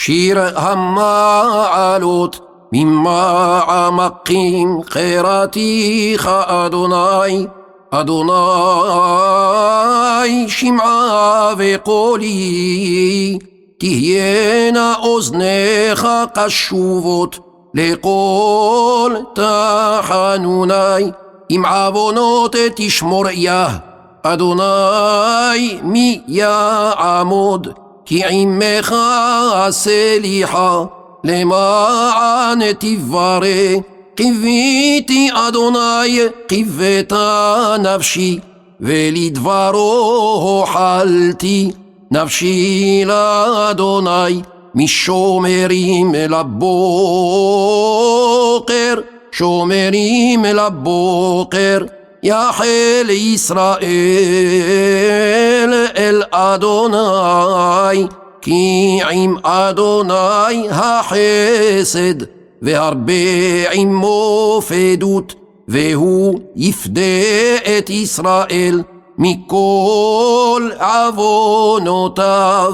שיר המעלות ממעמקים חירתיך אדוני. אדוני שמעה וקולי, תהיינה אוזניך קשובות לכל תחנוני. עם עוונות תשמור יה, אדוני מי יעמוד? כי עמך הסליחה למען תברא. קיוויתי אדוני קיווית נפשי, ולדברו הוחלתי. נפשי לאדוני משומרים לבוקר, שומרים לבוקר. יחל ישראל אל אדוני, כי עם אדוני החסד, והרבה עמו פדות, והוא יפדה את ישראל מכל עוונותיו.